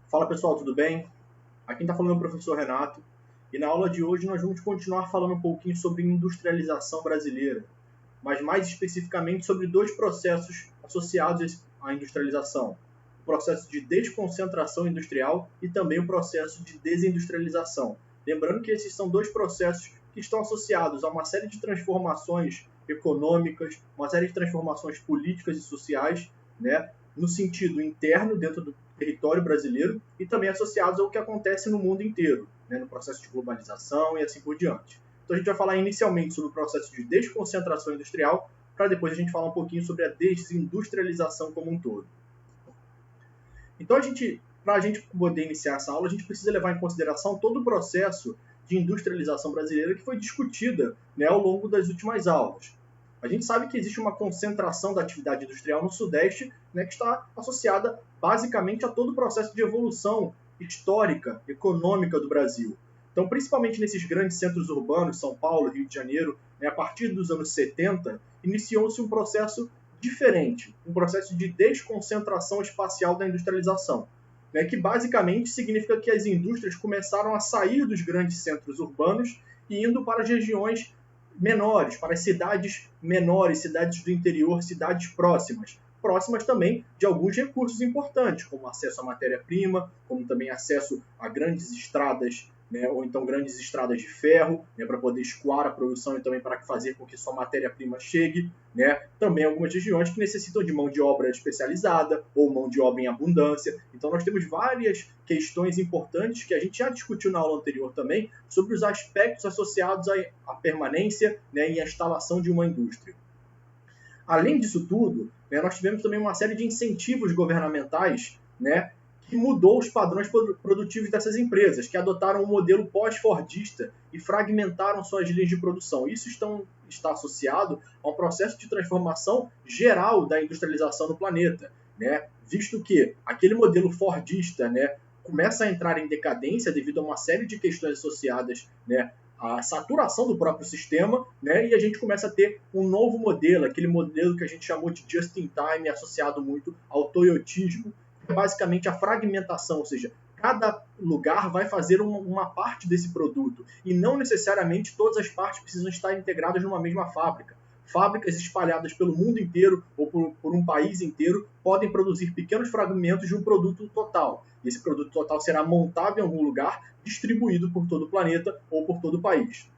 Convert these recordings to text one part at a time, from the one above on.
Fala pessoal, tudo bem? Aqui está falando o professor Renato e na aula de hoje nós vamos continuar falando um pouquinho sobre industrialização brasileira, mas mais especificamente sobre dois processos associados à industrialização: o processo de desconcentração industrial e também o processo de desindustrialização. Lembrando que esses são dois processos que estão associados a uma série de transformações econômicas, uma série de transformações políticas e sociais, né, no sentido interno dentro do território brasileiro e também associados ao que acontece no mundo inteiro, né, no processo de globalização e assim por diante. Então a gente vai falar inicialmente sobre o processo de desconcentração industrial, para depois a gente falar um pouquinho sobre a desindustrialização como um todo. Então para a gente poder iniciar essa aula, a gente precisa levar em consideração todo o processo de industrialização brasileira que foi discutida, né, ao longo das últimas aulas. A gente sabe que existe uma concentração da atividade industrial no Sudeste, né, que está associada basicamente a todo o processo de evolução histórica, econômica do Brasil. Então, principalmente nesses grandes centros urbanos, São Paulo, Rio de Janeiro, né, a partir dos anos 70, iniciou-se um processo diferente, um processo de desconcentração espacial da industrialização, né, que basicamente significa que as indústrias começaram a sair dos grandes centros urbanos e indo para as regiões menores, para as cidades menores, cidades do interior, cidades próximas também de alguns recursos importantes, como acesso à matéria-prima, como também acesso a grandes estradas, né, ou então grandes estradas de ferro, né, para poder escoar a produção e também para fazer com que sua matéria-prima chegue, né. Também algumas regiões que necessitam de mão de obra especializada ou mão de obra em abundância. Então nós temos várias questões importantes que a gente já discutiu na aula anterior também sobre os aspectos associados à permanência, né, e à instalação de uma indústria. Além disso tudo, né, nós tivemos também uma série de incentivos governamentais, né, que mudou os padrões produtivos dessas empresas, que adotaram um modelo pós-fordista e fragmentaram suas linhas de produção. Isso está associado a um processo de transformação geral da industrialização no planeta, né, visto que aquele modelo fordista, né, começa a entrar em decadência devido a uma série de questões associadas, né, a saturação do próprio sistema, né, e a gente começa a ter um novo modelo, aquele modelo que a gente chamou de just-in-time, associado muito ao toyotismo, que é basicamente a fragmentação, ou seja, cada lugar vai fazer uma parte desse produto, e não necessariamente todas as partes precisam estar integradas numa mesma fábrica. Fábricas espalhadas pelo mundo inteiro ou por um país inteiro podem produzir pequenos fragmentos de um produto total. E esse produto total será montado em algum lugar, distribuído por todo o planeta ou por todo o país.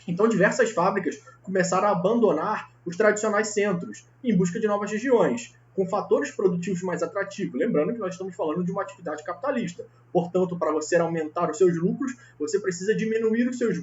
Então, diversas fábricas começaram a abandonar os tradicionais centros em busca de novas regiões, com fatores produtivos mais atrativos. Lembrando que nós estamos falando de uma atividade capitalista. Portanto, para você aumentar os seus lucros, você precisa diminuir os seus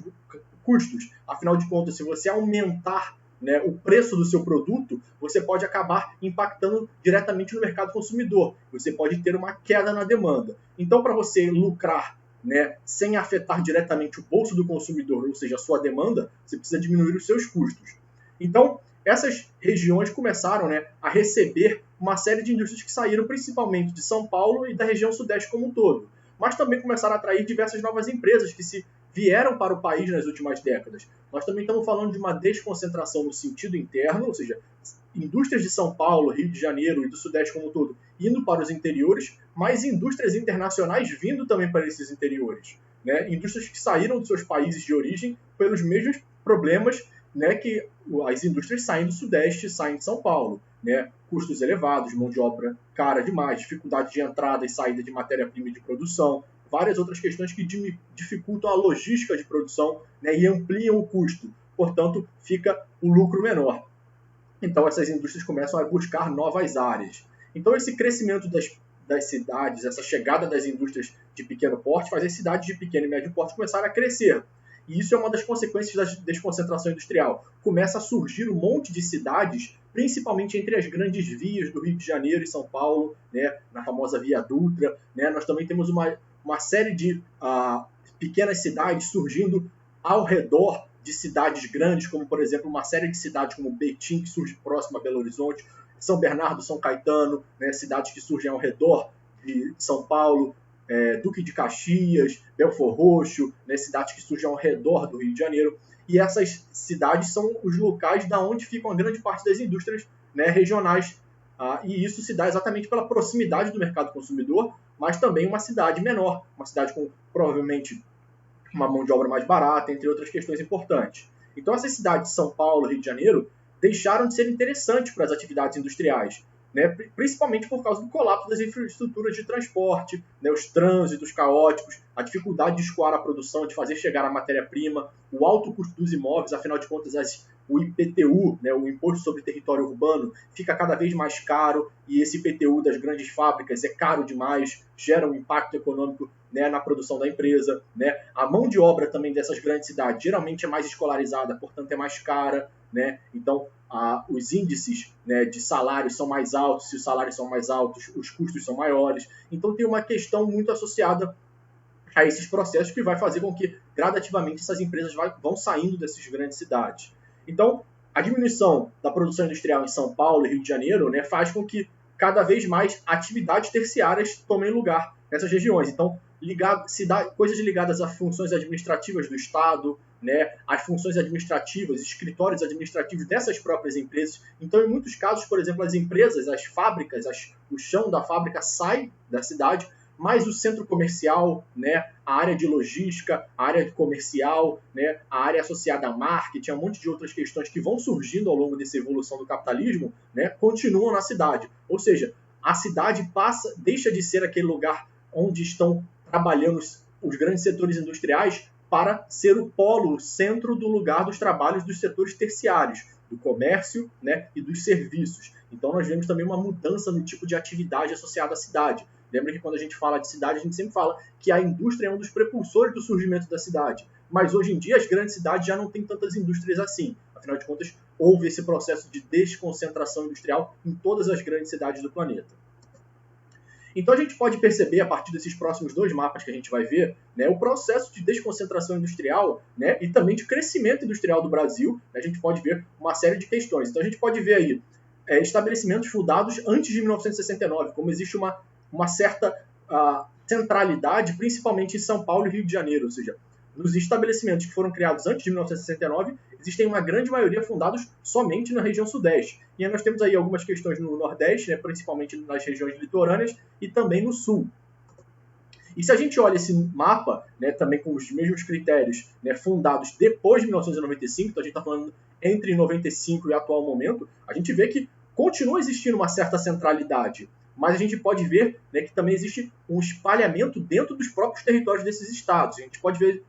custos. Afinal de contas, se você aumentar, né, o preço do seu produto, você pode acabar impactando diretamente no mercado consumidor. Você pode ter uma queda na demanda. Então, para você lucrar, né, sem afetar diretamente o bolso do consumidor, ou seja, a sua demanda, você precisa diminuir os seus custos. Então, essas regiões começaram, né, a receber uma série de indústrias que saíram principalmente de São Paulo e da região sudeste como um todo, mas também começaram a atrair diversas novas empresas que se vieram para o país nas últimas décadas. Nós também estamos falando de uma desconcentração no sentido interno, ou seja, indústrias de São Paulo, Rio de Janeiro e do Sudeste como um todo indo para os interiores, mas indústrias internacionais vindo também para esses interiores, né? Indústrias que saíram dos seus países de origem pelos mesmos problemas, né, que as indústrias saem do Sudeste, saem de São Paulo, né? Custos elevados, mão de obra cara demais, dificuldade de entrada e saída de matéria-prima e de produção, várias outras questões que dificultam a logística de produção, né, e ampliam o custo. Portanto, fica o lucro menor. Então, essas indústrias começam a buscar novas áreas. Então, esse crescimento das cidades, essa chegada das indústrias de pequeno porte, faz as cidades de pequeno e médio porte começarem a crescer. E isso é uma das consequências da desconcentração industrial. Começa a surgir um monte de cidades, principalmente entre as grandes vias do Rio de Janeiro e São Paulo, né, na famosa Via Dutra. Né, nós também temos uma série de pequenas cidades surgindo ao redor de cidades grandes, como, por exemplo, uma série de cidades como Betim, que surge próximo a Belo Horizonte, São Bernardo, São Caetano, né, cidades que surgem ao redor de São Paulo, Duque de Caxias, Belford Roxo, né, cidades que surgem ao redor do Rio de Janeiro. E essas cidades são os locais da onde ficam a grande parte das indústrias, né, regionais E isso se dá exatamente pela proximidade do mercado consumidor, mas também uma cidade menor, uma cidade com provavelmente uma mão de obra mais barata, entre outras questões importantes. Então essas cidades de São Paulo, Rio de Janeiro, deixaram de ser interessantes para as atividades industriais, né? Principalmente por causa do colapso das infraestruturas de transporte, né? Os trânsitos caóticos, a dificuldade de escoar a produção, de fazer chegar a matéria-prima, o alto custo dos imóveis, afinal de contas o IPTU, né, o Imposto sobre Território Urbano, fica cada vez mais caro e esse IPTU das grandes fábricas é caro demais, gera um impacto econômico, né, na produção da empresa. Né? A mão de obra também dessas grandes cidades geralmente é mais escolarizada, portanto é mais cara. Né? Então, os índices, né, de salários são mais altos, se os salários são mais altos, os custos são maiores. Então tem uma questão muito associada a esses processos que vai fazer com que gradativamente essas empresas vão saindo dessas grandes cidades. Então, a diminuição da produção industrial em São Paulo e Rio de Janeiro, né, faz com que cada vez mais atividades terciárias tomem lugar nessas regiões. Então, coisas ligadas a funções administrativas do Estado, né, as funções administrativas, escritórios administrativos dessas próprias empresas. Então, em muitos casos, por exemplo, as empresas, as fábricas, o chão da fábrica sai da cidade, mas o centro comercial, né, a área de logística, a área comercial, né, a área associada a marketing, um monte de outras questões que vão surgindo ao longo dessa evolução do capitalismo, né, continuam na cidade. Ou seja, a cidade deixa de ser aquele lugar onde estão trabalhando os grandes setores industriais para ser o polo, o centro do lugar dos trabalhos dos setores terciários, do comércio, né, e dos serviços. Então nós vemos também uma mudança no tipo de atividade associada à cidade. Lembra que quando a gente fala de cidade, a gente sempre fala que a indústria é um dos prepulsores do surgimento da cidade. Mas hoje em dia as grandes cidades já não têm tantas indústrias assim. Afinal de contas, houve esse processo de desconcentração industrial em todas as grandes cidades do planeta. Então a gente pode perceber, a partir desses próximos 2 mapas que a gente vai ver, né, o processo de desconcentração industrial, né, e também de crescimento industrial do Brasil. A gente pode ver uma série de questões. Então a gente pode ver aí estabelecimentos fundados antes de 1969, como existe uma certa centralidade, principalmente em São Paulo e Rio de Janeiro. Ou seja, nos estabelecimentos que foram criados antes de 1969, existem uma grande maioria fundados somente na região sudeste. E aí nós temos aí algumas questões no nordeste, né, principalmente nas regiões litorâneas, e também no sul. E se a gente olha esse mapa, né, também com os mesmos critérios, né, fundados depois de 1995, então a gente está falando entre 95 e o atual momento, a gente vê que continua existindo uma certa centralidade, mas a gente pode ver, né, que também existe um espalhamento dentro dos próprios territórios desses estados. A gente pode ver,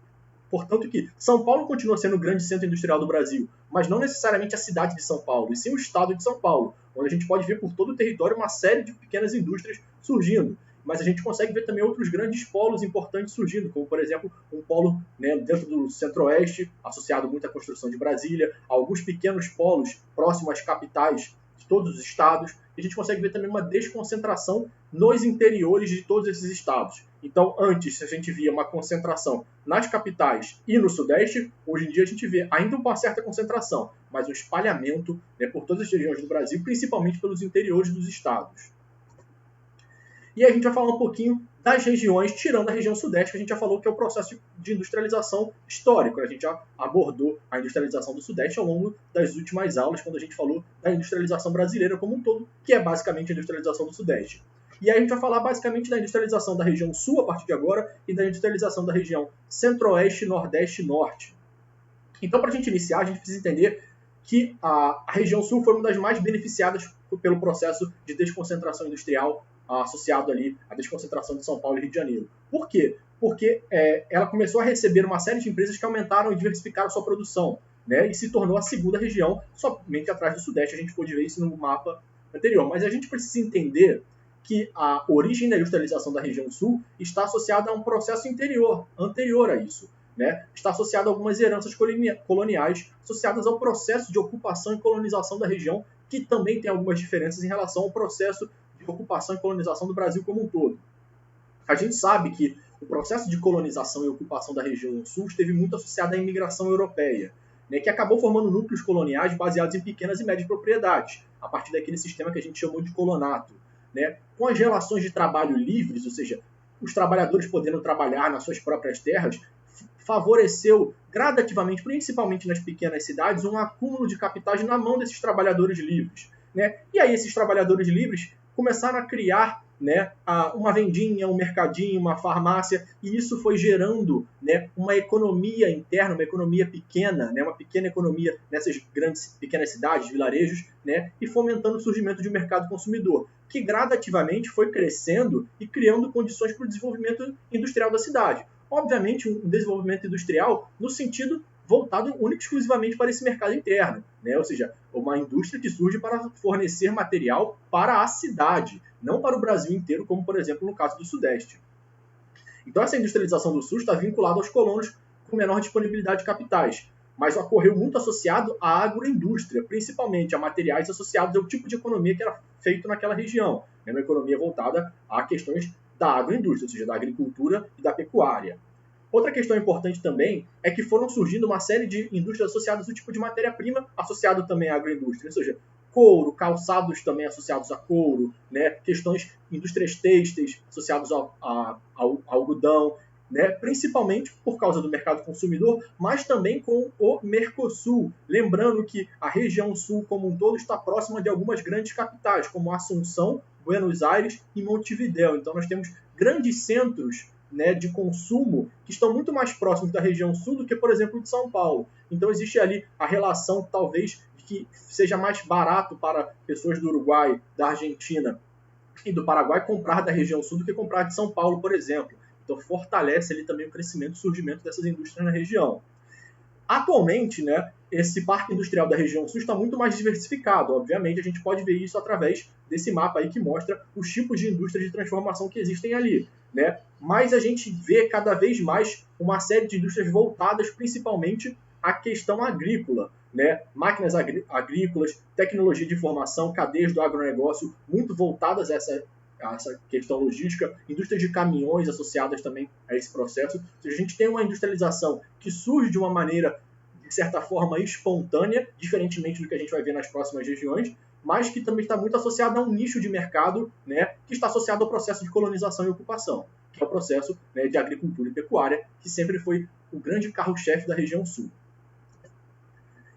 portanto, que São Paulo continua sendo o grande centro industrial do Brasil, mas não necessariamente a cidade de São Paulo, e sim o estado de São Paulo, onde a gente pode ver por todo o território uma série de pequenas indústrias surgindo. Mas a gente consegue ver também outros grandes polos importantes surgindo, como, por exemplo, um polo, né, dentro do centro-oeste, associado muito à construção de Brasília, alguns pequenos polos próximos às capitais de todos os estados, e a gente consegue ver também uma desconcentração nos interiores de todos esses estados. Então, antes, a gente via uma concentração nas capitais e no sudeste, hoje em dia a gente vê ainda uma certa concentração, mas um espalhamento, né, por todas as regiões do Brasil, principalmente pelos interiores dos estados. E aí a gente vai falar um pouquinho das regiões, tirando a região sudeste, que a gente já falou que é o processo de industrialização histórico. A gente já abordou a industrialização do sudeste ao longo das últimas aulas, quando a gente falou da industrialização brasileira como um todo, que é basicamente a industrialização do sudeste. E aí a gente vai falar basicamente da industrialização da região sul a partir de agora e da industrialização da região centro-oeste, nordeste e norte. Então, para a gente iniciar, a gente precisa entender que a região sul foi uma das mais beneficiadas pelo processo de desconcentração industrial associado ali à desconcentração de São Paulo e Rio de Janeiro. Por quê? Porque ela começou a receber uma série de empresas que aumentaram e diversificaram sua produção, né, e se tornou a segunda região, somente atrás do Sudeste. A gente pôde ver isso no mapa anterior. Mas a gente precisa entender que a origem da industrialização da região sul está associada a um processo anterior a isso. Né? Está associado a algumas heranças coloniais associadas ao processo de ocupação e colonização da região, que também tem algumas diferenças em relação ao processo de ocupação e colonização do Brasil como um todo. A gente sabe que o processo de colonização e ocupação da região sul esteve muito associado à imigração europeia, né, que acabou formando núcleos coloniais baseados em pequenas e médias propriedades, a partir daquele sistema que a gente chamou de colonato. Né, com as relações de trabalho livres, ou seja, os trabalhadores podendo trabalhar nas suas próprias terras, favoreceu gradativamente, principalmente nas pequenas cidades, um acúmulo de capitais na mão desses trabalhadores livres. né? E aí esses trabalhadores livres começaram a criar, né, uma vendinha, um mercadinho, uma farmácia, e isso foi gerando, né, uma economia interna, uma economia pequena, né, uma pequena economia nessas pequenas cidades, vilarejos, né, e fomentando o surgimento de um mercado consumidor, que gradativamente foi crescendo e criando condições para o desenvolvimento industrial da cidade. Obviamente, um desenvolvimento industrial no sentido voltado único e exclusivamente para esse mercado interno, né? Ou seja, uma indústria que surge para fornecer material para a cidade, não para o Brasil inteiro, como, por exemplo, no caso do Sudeste. Então, essa industrialização do Sul está vinculada aos colonos com menor disponibilidade de capitais, mas ocorreu muito associado à agroindústria, principalmente a materiais associados ao tipo de economia que era feito naquela região, uma economia voltada a questões da agroindústria, ou seja, da agricultura e da pecuária. Outra questão importante também é que foram surgindo uma série de indústrias associadas ao tipo de matéria-prima associado também à agroindústria, ou seja, couro, calçados também associados a couro, né? Questões, indústrias têxteis associadas ao algodão, né? Principalmente por causa do mercado consumidor, mas também com o Mercosul. Lembrando que a região sul como um todo está próxima de algumas grandes capitais, como Assunção, Buenos Aires e Montevidéu. Então nós temos grandes centros, né, de consumo que estão muito mais próximos da região sul do que, por exemplo, de São Paulo. Então existe ali a relação, talvez, de que seja mais barato para pessoas do Uruguai, da Argentina e do Paraguai comprar da região sul do que comprar de São Paulo, por exemplo. Então fortalece ali também o crescimento e surgimento dessas indústrias na região. Atualmente, né, esse parque industrial da região sul está muito mais diversificado. Obviamente, a gente pode ver isso através desse mapa aí que mostra os tipos de indústrias de transformação que existem ali, né? Mas a gente vê cada vez mais uma série de indústrias voltadas principalmente à questão agrícola, né? Máquinas agrícolas, tecnologia de informação, cadeias do agronegócio muito voltadas a essa questão logística, indústrias de caminhões associadas também a esse processo. Ou seja, a gente tem uma industrialização que surge de uma maneira, de certa forma, espontânea, diferentemente do que a gente vai ver nas próximas regiões, mas que também está muito associada a um nicho de mercado, né, que está associado ao processo de colonização e ocupação, que é o processo, né, de agricultura e pecuária, que sempre foi o grande carro-chefe da região sul.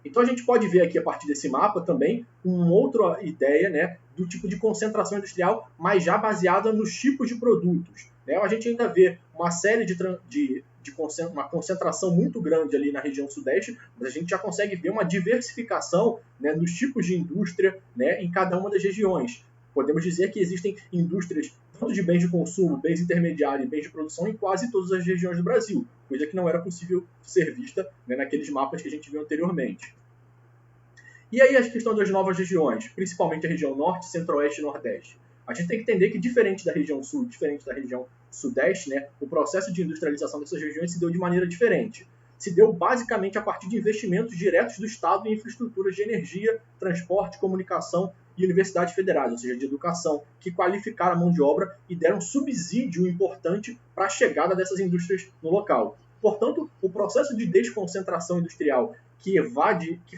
Então a gente pode ver aqui a partir desse mapa também uma outra ideia, né, do tipo de concentração industrial, mas já baseada nos tipos de produtos, né? A gente ainda vê uma série uma concentração muito grande ali na região sudeste, mas a gente já consegue ver uma diversificação, né, nos tipos de indústria, né, em cada uma das regiões. Podemos dizer que existem indústrias tanto de bens de consumo, bens intermediários e bens de produção em quase todas as regiões do Brasil, coisa que não era possível ser vista, né, naqueles mapas que a gente viu anteriormente. E aí a questão das novas regiões, principalmente a região norte, centro-oeste e nordeste. A gente tem que entender que, diferente da região sul, diferente da região sudeste, né, o processo de industrialização dessas regiões se deu de maneira diferente. Se deu basicamente a partir de investimentos diretos do Estado em infraestruturas de energia, transporte, comunicação e universidades federais, ou seja, de educação, que qualificaram a mão de obra e deram subsídio importante para a chegada dessas indústrias no local. Portanto, o processo de desconcentração industrial que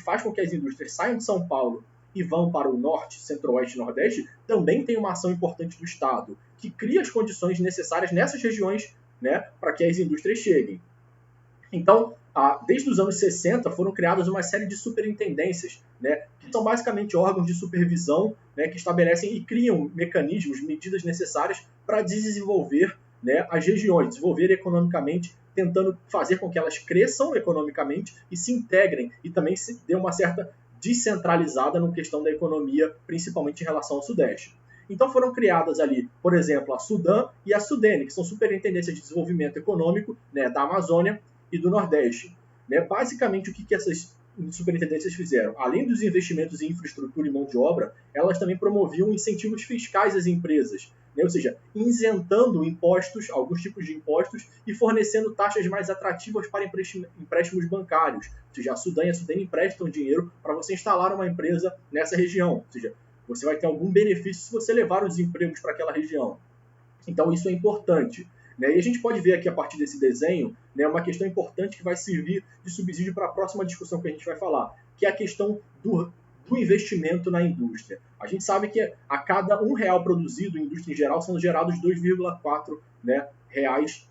faz com que as indústrias saiam de São Paulo e vão para o norte, centro-oeste e nordeste, também tem uma ação importante do Estado, que cria as condições necessárias nessas regiões, né, para que as indústrias cheguem. Então, desde os anos 60 foram criadas uma série de superintendências, né, que são basicamente órgãos de supervisão, né, que estabelecem e criam mecanismos, medidas necessárias para desenvolver, né, as regiões, desenvolver economicamente, tentando fazer com que elas cresçam economicamente e se integrem, e também se dê uma certa descentralizada na questão da economia, principalmente em relação ao Sudeste. Então foram criadas ali, por exemplo, a Sudam e a Sudene, que são superintendências de desenvolvimento econômico, né, da Amazônia e do Nordeste. Né? Basicamente, o que essas superintendências fizeram? Além dos investimentos em infraestrutura e mão de obra, elas também promoviam incentivos fiscais às empresas, né? Ou seja, isentando impostos, alguns tipos de impostos, e fornecendo taxas mais atrativas para empréstimos bancários. Ou seja, a Sudam e a Sudene emprestam dinheiro para você instalar uma empresa nessa região. Ou seja, você vai ter algum benefício se você levar os empregos para aquela região. Então, isso é importante. Né? E a gente pode ver aqui, a partir desse desenho, né, uma questão importante que vai servir de subsídio para a próxima discussão que a gente vai falar, que é a questão do investimento na indústria. A gente sabe que a cada R$1 produzido em indústria em geral são gerados 2,4, né, reais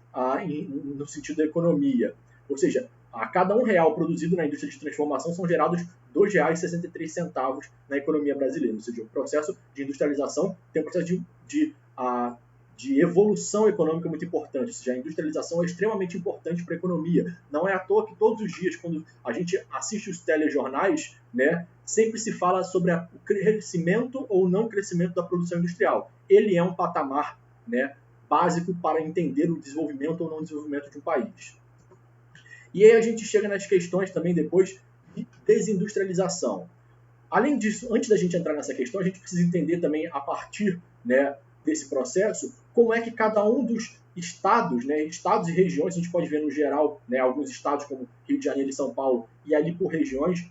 no sentido da economia. Ou seja, a cada R$ 1 produzido na indústria de transformação são gerados R$ 2,63 na economia brasileira. Ou seja, o processo de industrialização tem um processo de evolução econômica muito importante. Ou seja, a industrialização é extremamente importante para a economia. Não é à toa que todos os dias, quando a gente assiste os telejornais, né, sempre se fala sobre o crescimento ou não crescimento da produção industrial. Ele é um patamar, né, básico para entender o desenvolvimento ou não desenvolvimento de um país. E aí a gente chega nas questões também depois de desindustrialização. Além disso, antes da gente entrar nessa questão, a gente precisa entender também, a partir, né, desse processo, como é que cada um dos estados, né, estados e regiões, a gente pode ver no geral, né, alguns estados como Rio de Janeiro e São Paulo, e ali por regiões,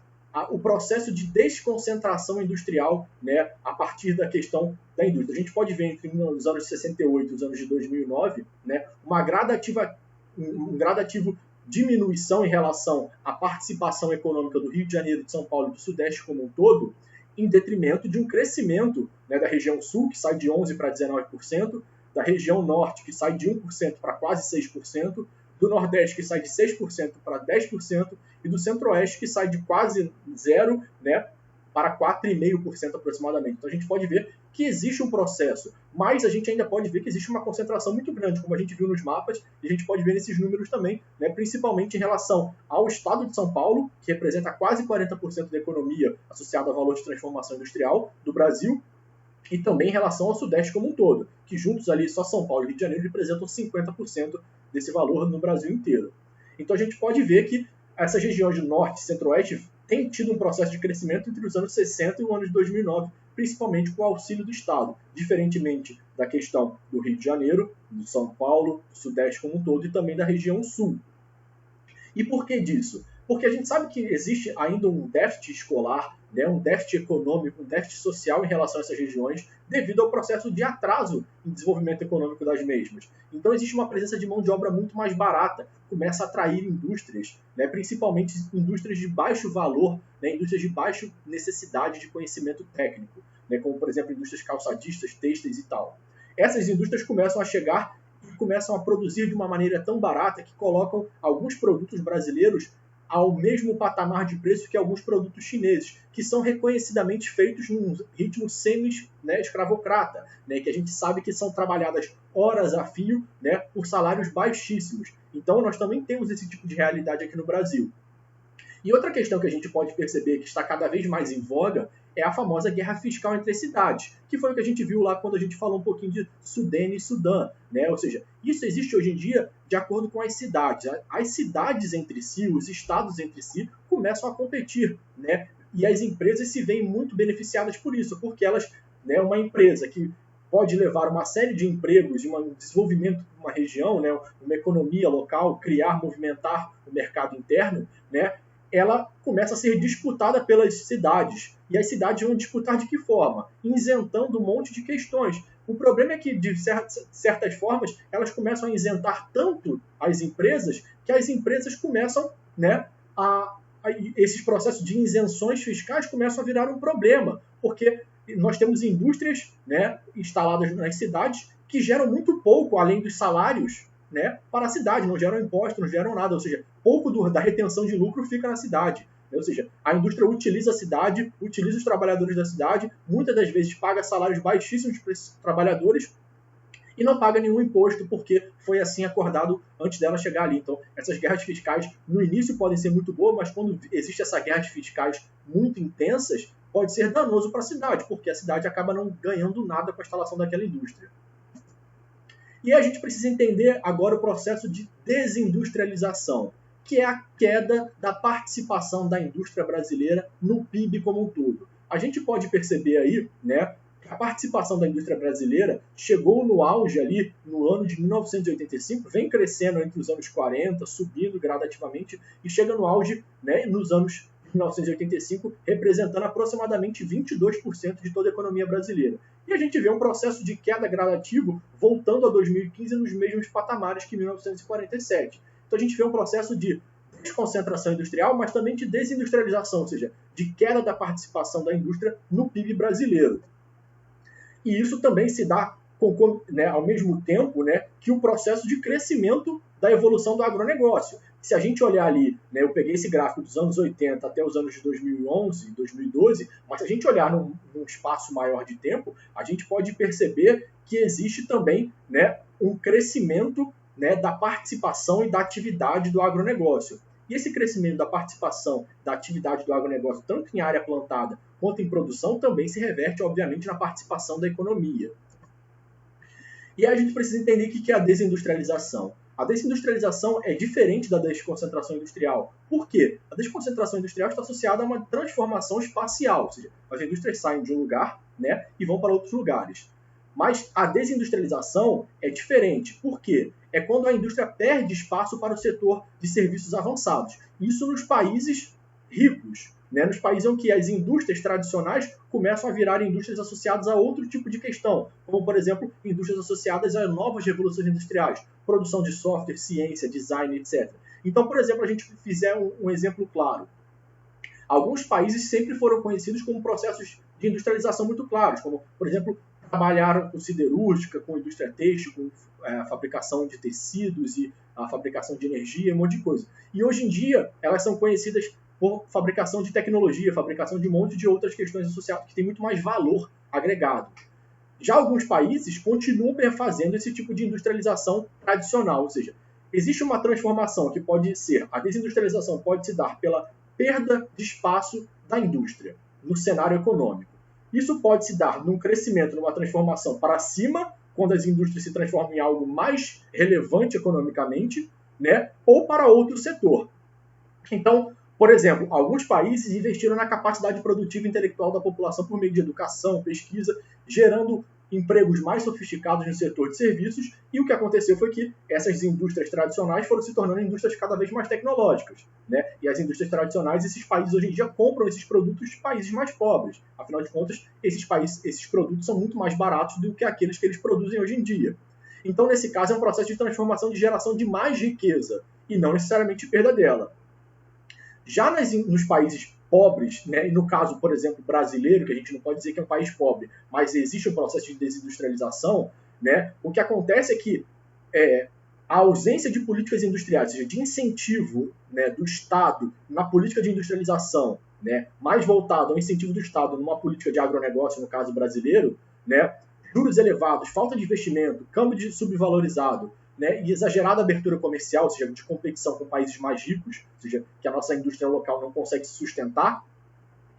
o processo de desconcentração industrial, né, a partir da questão da indústria. A gente pode ver entre os anos de 68 e os anos de 2009, né, um gradativo diminuição em relação à participação econômica do Rio de Janeiro, de São Paulo e do Sudeste como um todo, em detrimento de um crescimento, né, da região sul, que sai de 11% para 19%, da região norte, que sai de 1% para quase 6%, do Nordeste, que sai de 6% para 10%, e do Centro-Oeste, que sai de quase zero, né, para 4,5% aproximadamente. Então a gente pode ver que existe um processo, mas a gente ainda pode ver que existe uma concentração muito grande, como a gente viu nos mapas, e a gente pode ver nesses números também, né, principalmente em relação ao estado de São Paulo, que representa quase 40% da economia associada ao valor de transformação industrial do Brasil, e também em relação ao Sudeste como um todo, que juntos ali só São Paulo e Rio de Janeiro representam 50% desse valor no Brasil inteiro. Então a gente pode ver que essas regiões de Norte e Centro-Oeste têm tido um processo de crescimento entre os anos 60 e o ano de 2009, principalmente com o auxílio do Estado, diferentemente da questão do Rio de Janeiro, do São Paulo, do Sudeste como um todo e também da região Sul. E por que disso? Porque a gente sabe que existe ainda um déficit escolar, né, um déficit econômico, um déficit social em relação a essas regiões, devido ao processo de atraso em desenvolvimento econômico das mesmas. Então existe uma presença de mão de obra muito mais barata, começa a atrair indústrias, né, principalmente indústrias de baixo valor, né, indústrias de baixa necessidade de conhecimento técnico, né, como por exemplo indústrias calçadistas, têxteis e tal. Essas indústrias começam a chegar e começam a produzir de uma maneira tão barata que colocam alguns produtos brasileiros ao mesmo patamar de preço que alguns produtos chineses, que são reconhecidamente feitos num ritmo semi-escravocrata, né, que a gente sabe que são trabalhadas horas a fio, né, por salários baixíssimos. Então nós também temos esse tipo de realidade aqui no Brasil. E outra questão que a gente pode perceber que está cada vez mais em voga é a famosa guerra fiscal entre as cidades, que foi o que a gente viu lá quando a gente falou um pouquinho de Sudene e Sudã, né? Ou seja, isso existe hoje em dia de acordo com as cidades. As cidades entre si, os estados entre si, começam a competir, né? E as empresas se veem muito beneficiadas por isso, porque elas, né, uma empresa que pode levar uma série de empregos e um desenvolvimento de uma região, né, uma economia local, criar, movimentar o mercado interno, né? Ela começa a ser disputada pelas cidades. E as cidades vão disputar de que forma? Isentando um monte de questões. O problema é que, de certas formas, elas começam a isentar tanto as empresas que as empresas começam, né, esses processos de isenções fiscais começam a virar um problema, porque nós temos indústrias, né, instaladas nas cidades que geram muito pouco, além dos salários, né, para a cidade, não geram impostos, não geram nada, ou seja, pouco da retenção de lucro fica na cidade. Ou seja, a indústria utiliza a cidade, utiliza os trabalhadores da cidade, muitas das vezes paga salários baixíssimos para esses trabalhadores e não paga nenhum imposto, porque foi assim acordado antes dela chegar ali. Então, essas guerras fiscais, no início, podem ser muito boas, mas quando existe essa guerras fiscais muito intensas, pode ser danoso para a cidade, porque a cidade acaba não ganhando nada com a instalação daquela indústria. E a gente precisa entender agora o processo de desindustrialização, que é a queda da participação da indústria brasileira no PIB como um todo. A gente pode perceber aí, né, que a participação da indústria brasileira chegou no auge ali no ano de 1985, vem crescendo entre os anos 40, subindo gradativamente e chega no auge, né, nos anos 1985, representando aproximadamente 22% de toda a economia brasileira. E a gente vê um processo de queda gradativo voltando a 2015 nos mesmos patamares que 1947. Então a gente vê um processo de desconcentração industrial, mas também de desindustrialização, ou seja, de queda da participação da indústria no PIB brasileiro. E isso também se dá ao mesmo tempo, né, que o processo de crescimento da evolução do agronegócio. se a gente olhar ali, né, eu peguei esse gráfico dos anos 80 até os anos de 2011, 2012, mas se a gente olhar num espaço maior de tempo, a gente pode perceber que existe também, né, um crescimento, né, da participação e da atividade do agronegócio. E esse crescimento da participação da atividade do agronegócio, tanto em área plantada quanto em produção, também se reverte, obviamente, na participação da economia. E aí a gente precisa entender o que é a desindustrialização. A desindustrialização é diferente da desconcentração industrial. Por quê? A desconcentração industrial está associada a uma transformação espacial, ou seja, as indústrias saem de um lugar, né, e vão para outros lugares. Mas a desindustrialização é diferente. Por quê? É quando a indústria perde espaço para o setor de serviços avançados. Isso nos países ricos, né? Nos países em que as indústrias tradicionais começam a virar indústrias associadas a outro tipo de questão, como, por exemplo, indústrias associadas a novas revoluções industriais, produção de software, ciência, design, etc. Então, por exemplo, a gente fizer um exemplo claro. Alguns países sempre foram conhecidos como processos de industrialização muito claros, como, por exemplo, trabalharam com siderúrgica, com indústria têxtil, com a fabricação de tecidos e a fabricação de energia, um monte de coisa. E hoje em dia, elas são conhecidas por fabricação de tecnologia, fabricação de um monte de outras questões associadas que têm muito mais valor agregado. Já alguns países continuam fazendo esse tipo de industrialização tradicional, ou seja, existe uma transformação que pode ser, a desindustrialização pode se dar pela perda de espaço da indústria no cenário econômico. Isso pode se dar num crescimento, numa transformação para cima, quando as indústrias se transformam em algo mais relevante economicamente, né, ou para outro setor. Então, por exemplo, alguns países investiram na capacidade produtiva e intelectual da população por meio de educação, pesquisa, gerando empregos mais sofisticados no setor de serviços, e o que aconteceu foi que essas indústrias tradicionais foram se tornando indústrias cada vez mais tecnológicas, né? E as indústrias tradicionais, esses países hoje em dia compram esses produtos de países mais pobres. Afinal de contas, esses produtos são muito mais baratos do que aqueles que eles produzem hoje em dia. Então, nesse caso, é um processo de transformação de geração de mais riqueza, e não necessariamente perda dela. Já nos países pobres, né, e no caso, por exemplo, brasileiro, que a gente não pode dizer que é um país pobre, mas existe um processo de desindustrialização, né, o que acontece é que a ausência de políticas industriais, ou seja, de incentivo, né, do Estado na política de industrialização, né, mais voltado ao incentivo do Estado numa política de agronegócio, no caso brasileiro, né, juros elevados, falta de investimento, câmbio subvalorizado, né, e exagerada abertura comercial, ou seja, de competição com países mais ricos, ou seja, que a nossa indústria local não consegue se sustentar,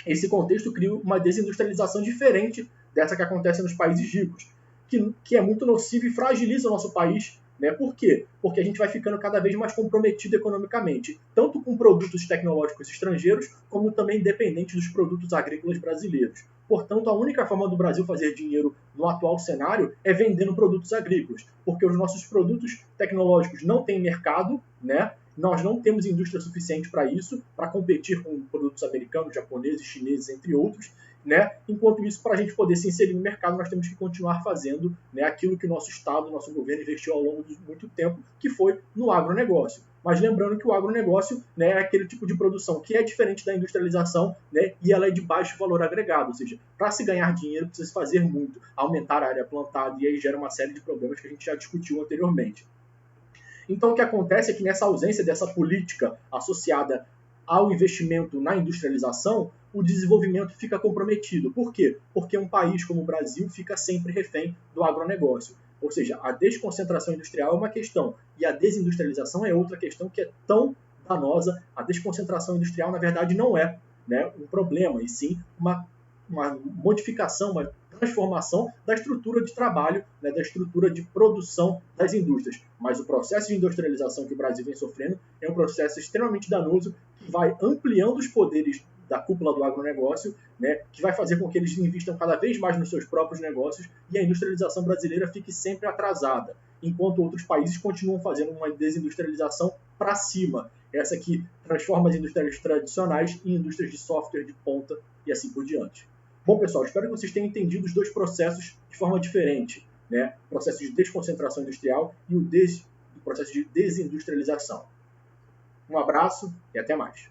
esse contexto cria uma desindustrialização diferente dessa que acontece nos países ricos, que é muito nociva e fragiliza o nosso país. Né? Por quê? Porque a gente vai ficando cada vez mais comprometido economicamente, tanto com produtos tecnológicos estrangeiros, como também dependente dos produtos agrícolas brasileiros. Portanto, a única forma do Brasil fazer dinheiro no atual cenário é vendendo produtos agrícolas, porque os nossos produtos tecnológicos não têm mercado, né? Nós não temos indústria suficiente para isso, para competir com produtos americanos, japoneses, chineses, entre outros. Né? Enquanto isso, para a gente poder se inserir no mercado, nós temos que continuar fazendo, né, aquilo que o nosso Estado, o nosso governo investiu ao longo de muito tempo, que foi no agronegócio. Mas lembrando que o agronegócio, né, é aquele tipo de produção que é diferente da industrialização, né, e ela é de baixo valor agregado. Ou seja, para se ganhar dinheiro, precisa se fazer muito, aumentar a área plantada, e aí gera uma série de problemas que a gente já discutiu anteriormente. Então, o que acontece é que nessa ausência dessa política associada ao investimento na industrialização, o desenvolvimento fica comprometido. Por quê? Porque um país como o Brasil fica sempre refém do agronegócio. Ou seja, a desconcentração industrial é uma questão e a desindustrialização é outra questão que é tão danosa. A desconcentração industrial, na verdade, não é, né, um problema, e sim uma modificação, uma transformação da estrutura de trabalho, né, da estrutura de produção das indústrias. Mas o processo de industrialização que o Brasil vem sofrendo é um processo extremamente danoso que vai ampliando os poderes da cúpula do agronegócio, né, que vai fazer com que eles invistam cada vez mais nos seus próprios negócios e a industrialização brasileira fique sempre atrasada, enquanto outros países continuam fazendo uma desindustrialização para cima. Essa que transforma as indústrias tradicionais em indústrias de software de ponta e assim por diante. Bom, pessoal, espero que vocês tenham entendido os dois processos de forma diferente, né? O processo de desconcentração industrial e o processo de desindustrialização. Um abraço e até mais.